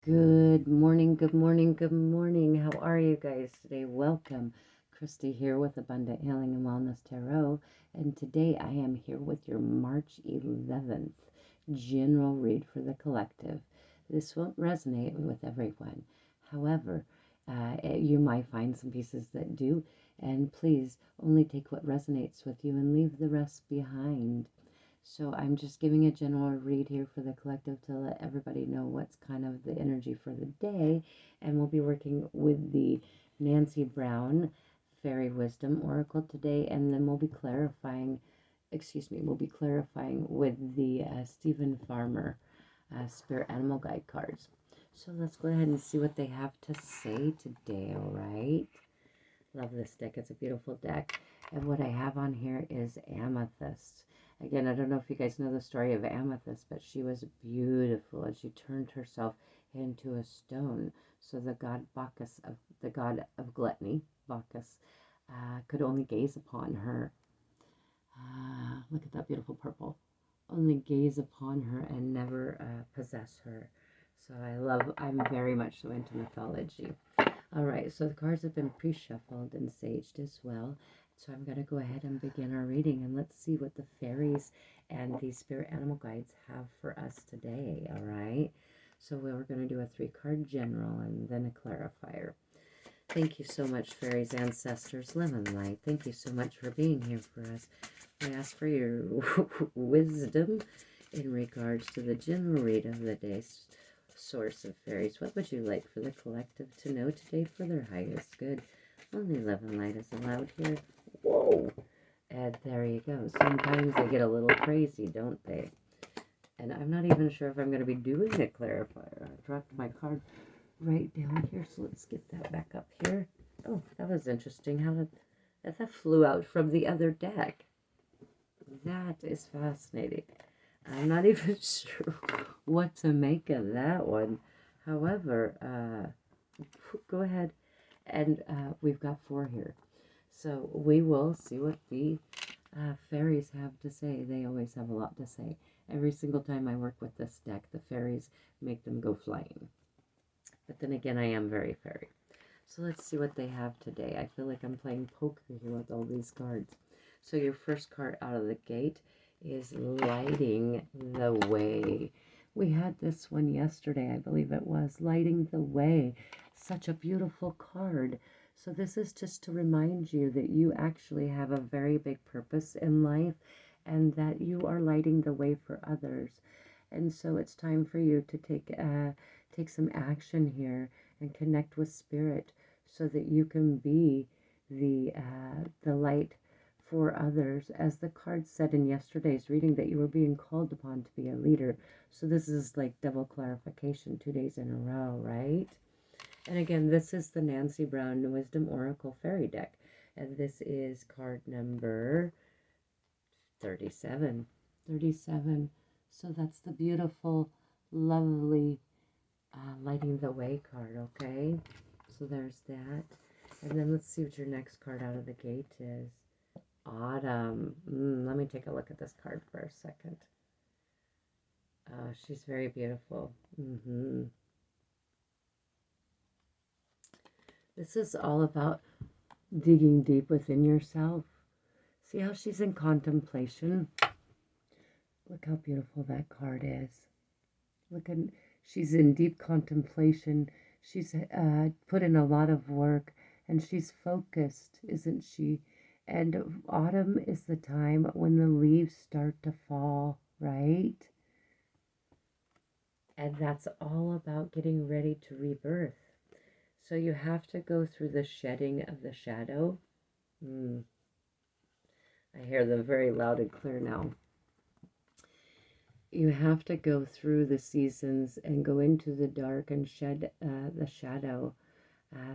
Good morning, good morning, good morning. How are you guys today? Welcome. Christy here with Abundant Healing and Wellness Tarot. And today I am here with your March 11th general read for the collective. This won't resonate with everyone. However, you might find some pieces that do. And please only take what resonates with you and leave the rest behind. So I'm just giving a general read here for the collective to let everybody know what's kind of the energy for the day. And we'll be working with the Nancy Brown Fairy Wisdom Oracle today. And then we'll be clarifying, with the Stephen Farmer Spirit Animal Guide cards. So let's go ahead and see what they have to say today, all right? Love this deck. It's a beautiful deck. And what I have on here is Amethyst. Again, I don't know if you guys know the story of Amethyst, but she was beautiful and she turned herself into a stone. So the god Bacchus, the god of gluttony, Bacchus, could only gaze upon her. Look at that beautiful purple. Only gaze upon her and never possess her. So I'm very much so into mythology. All right, so the cards have been pre-shuffled and saged as well. So I'm going to go ahead and begin our reading, and let's see what the fairies and the spirit animal guides have for us today, all right? So we're going to do a 3-card general and then a clarifier. Thank you so much, fairies, ancestors, lemon light. Thank you so much for being here for us. I ask for your wisdom in regards to the general read of the day. Source of fairies, what would you like for the collective to know today for their highest good? Only love and light is allowed here. Whoa! And there you go. Sometimes they get a little crazy, don't they? And I'm not even sure if I'm going to be doing a clarifier. I dropped my card right down here, so let's get that back up here. Oh, that was interesting. How did that flew out from the other deck? That is fascinating. I'm not even sure what to make of that one. However, go ahead and we've got 4 here. So we will see what the fairies have to say. They always have a lot to say. Every single time I work with this deck, the fairies make them go flying. But then again, I am very fairy. So let's see what they have today. I feel like I'm playing poker here with all these cards. So your first card out of the gate is Lighting the Way. We had this one yesterday, I believe it was, Lighting the Way. Such a beautiful card. So this is just to remind you that you actually have a very big purpose in life and that you are lighting the way for others. And so it's time for you to take some action here and connect with spirit so that you can be the light for others. As the card said in yesterday's reading, that you were being called upon to be a leader. So this is like double clarification, 2 days in a row, right? And again, this is the Nancy Brown Wisdom Oracle Fairy deck. And this is card number 37. 37. So that's the beautiful, lovely Lighting the Way card, okay? So there's that. And then let's see what your next card out of the gate is. Autumn. Let me take a look at this card for a second. She's very beautiful. This is all about digging deep within yourself. See how she's in contemplation? Look how beautiful that card is. Look at, she's in deep contemplation. She's put in a lot of work and she's focused, isn't she? And autumn is the time when the leaves start to fall, right? And that's all about getting ready to rebirth. So you have to go through the shedding of the shadow. I hear them very loud and clear now. You have to go through the seasons and go into the dark and shed the shadow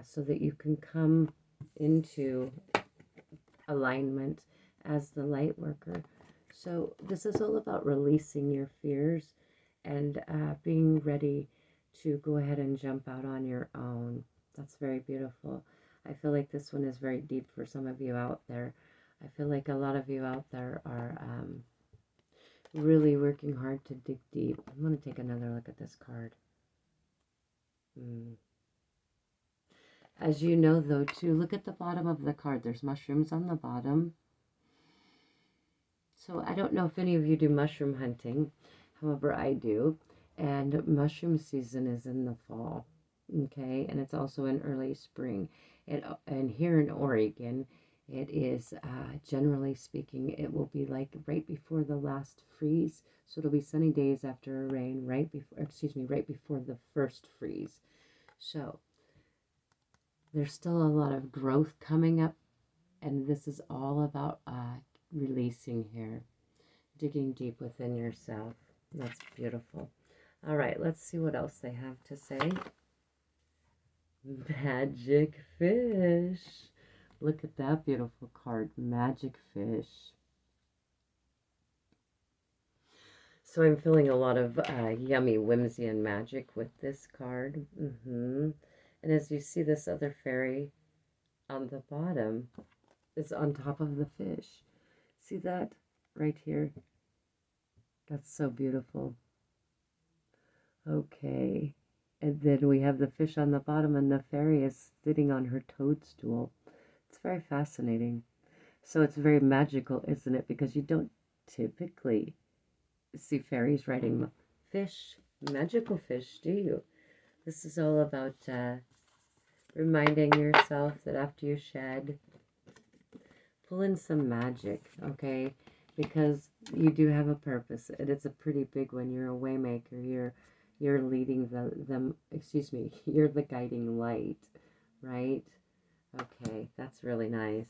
so that you can come into alignment as the light worker. So this is all about releasing your fears and being ready to go ahead and jump out on your own. That's very beautiful. I feel like this one is very deep for some of you out there. I feel like a lot of you out there are really working hard to dig deep. I'm going to take another look at this card. Mm. As you know, though, too, look at the bottom of the card. There's mushrooms on the bottom. So I don't know if any of you do mushroom hunting. However, I do. And mushroom season is in the fall. Okay. And it's also in early spring. And here in Oregon, it is, generally speaking, it will be like right before the last freeze. So it'll be sunny days after a rain, right before the first freeze. So there's still a lot of growth coming up, and this is all about releasing here, digging deep within yourself. That's beautiful. All right, let's see what else they have to say. Magic fish. Look at that beautiful card, magic fish. So I'm feeling a lot of yummy whimsy and magic with this card. And as you see, this other fairy on the bottom is on top of the fish. See that right here? That's so beautiful. Okay. And then we have the fish on the bottom, and the fairy is sitting on her toadstool. It's very fascinating. So it's very magical, isn't it? Because you don't typically see fairies riding fish, magical fish, do you? This is all about reminding yourself that after you shed, pull in some magic, okay? Because you do have a purpose, and it's a pretty big one. You're a waymaker. You're leading you're the guiding light, right? Okay, that's really nice.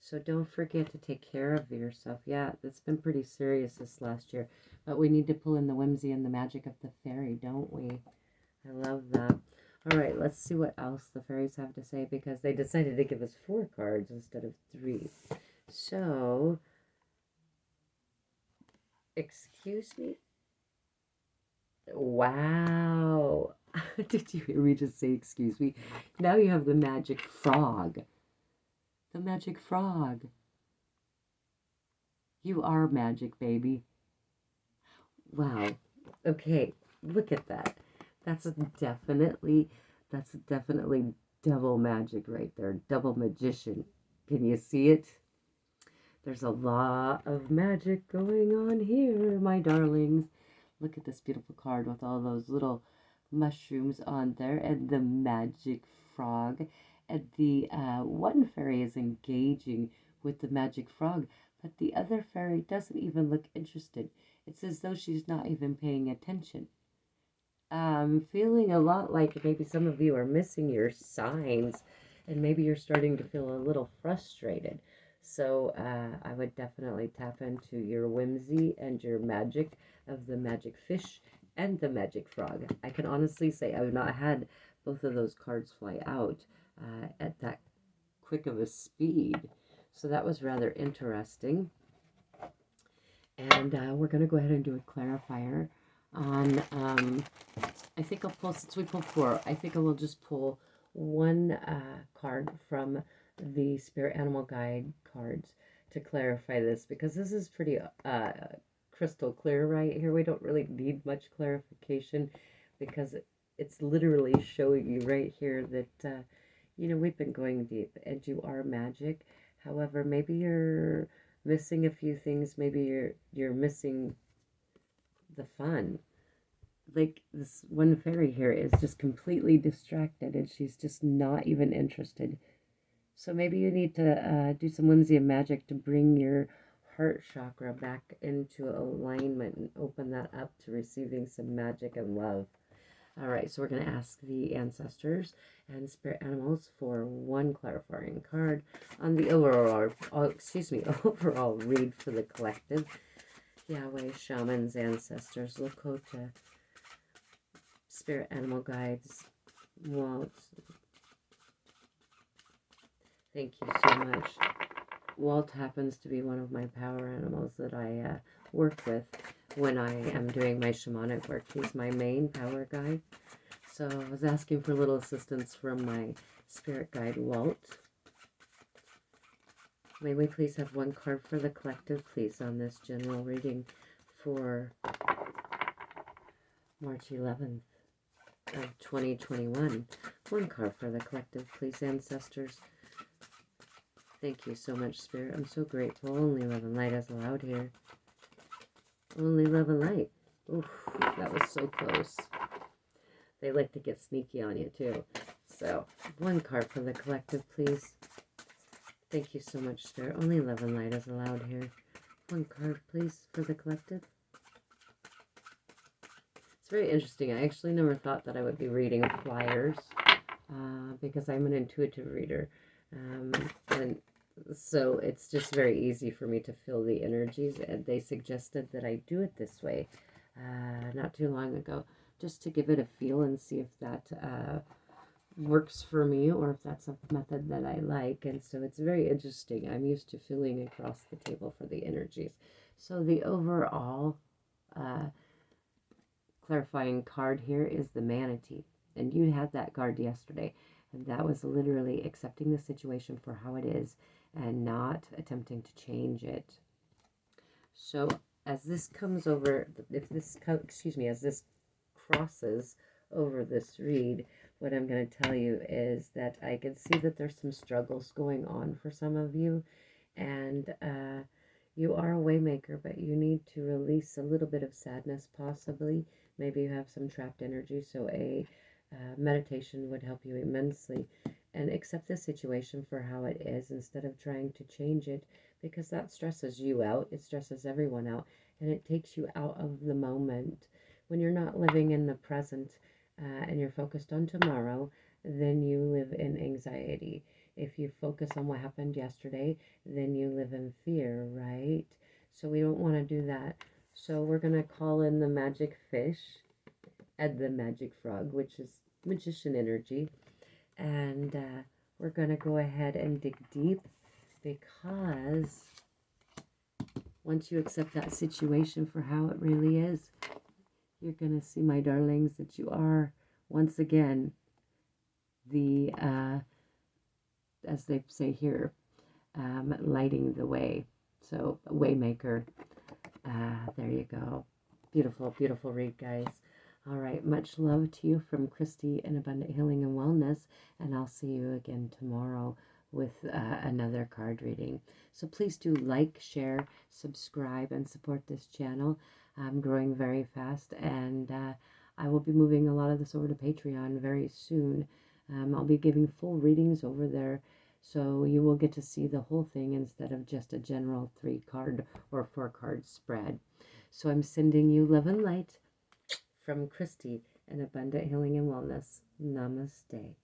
So don't forget to take care of yourself. Yeah, it's been pretty serious this last year, but we need to pull in the whimsy and the magic of the fairy, don't we? I love that. All right, let's see what else the fairies have to say, because they decided to give us 4 cards instead of 3. So, excuse me? Wow. Did you hear me just say excuse me? Now you have the magic frog. The magic frog. You are magic, baby. Wow. Okay, look at that. That's definitely double magic right there. Double magician. Can you see it? There's a lot of magic going on here, my darlings. Look at this beautiful card with all those little mushrooms on there, and the magic frog. And the one fairy is engaging with the magic frog, but the other fairy doesn't even look interested. It's as though she's not even paying attention. I'm feeling a lot like maybe some of you are missing your signs, and maybe you're starting to feel a little frustrated. So I would definitely tap into your whimsy and your magic of the magic fish and the magic frog. I can honestly say I've not had both of those cards fly out at that quick of a speed. So that was rather interesting. And we're going to go ahead and do a clarifier on, I think I'll pull, since we pulled 4, I think I will just pull one card from the Spirit Animal Guide cards to clarify this, because this is pretty crystal clear right here. We don't really need much clarification, because it's literally showing you right here that, we've been going deep, and you are magic. However, maybe you're missing a few things. Maybe you're missing the fun. Like this one fairy here is just completely distracted, and she's just not even interested. So maybe you need to do some whimsy and magic to bring your heart chakra back into alignment and open that up to receiving some magic and love. All right, so we're going to ask the ancestors and spirit animals for one clarifying card on the overall read for the collective. Yahweh, shamans, ancestors, Lakota, spirit animal guides, Walt. Thank you so much. Walt happens to be one of my power animals that I work with when I am doing my shamanic work. He's my main power guide. So I was asking for a little assistance from my spirit guide, Walt. May we please have one card for the collective, please, on this general reading for March 11th. of 2021. One card for the collective, please, ancestors. Thank you so much, Spirit. I'm so grateful. Only love and light is allowed here. Only love and light. Oof, that was so close. They like to get sneaky on you, too. So, one card for the collective, please. Thank you so much, Spirit. Only love and light is allowed here. One card, please, for the collective. It's very interesting. I actually never thought that I would be reading flyers because I'm an intuitive reader. And so it's just very easy for me to feel the energies. And they suggested that I do it this way not too long ago, just to give it a feel and see if that works for me or if that's a method that I like. And so it's very interesting. I'm used to feeling across the table for the energies. So the overall clarifying card here is the manatee. And you had that card yesterday. And that was literally accepting the situation for how it is and not attempting to change it. So as this comes over, if this, as this crosses over this read, what I'm going to tell you is that I can see that there's some struggles going on for some of you. And you are a waymaker, but you need to release a little bit of sadness, possibly. Maybe you have some trapped energy, so a meditation would help you immensely. And accept the situation for how it is instead of trying to change it, because that stresses you out. It stresses everyone out, and it takes you out of the moment. When you're not living in the present and you're focused on tomorrow, then you live in anxiety. If you focus on what happened yesterday, then you live in fear, right? So we don't want to do that. So we're going to call in the magic fish and the magic frog, which is magician energy. And we're going to go ahead and dig deep, because once you accept that situation for how it really is, you're going to see, my darlings, that you are, once again, the, as they say here, lighting the way. So, waymaker. There you go. Beautiful, beautiful read, guys. All right, much love to you from Christy in Abundant Healing and Wellness, and I'll see you again tomorrow with another card reading. So please do like, share, subscribe, and support this channel. I'm growing very fast, and I will be moving a lot of this over to Patreon very soon. I'll be giving full readings over there, so you will get to see the whole thing instead of just a general 3-card or 4-card spread. So I'm sending you love and light from Christy and Abundant Healing and Wellness. Namaste.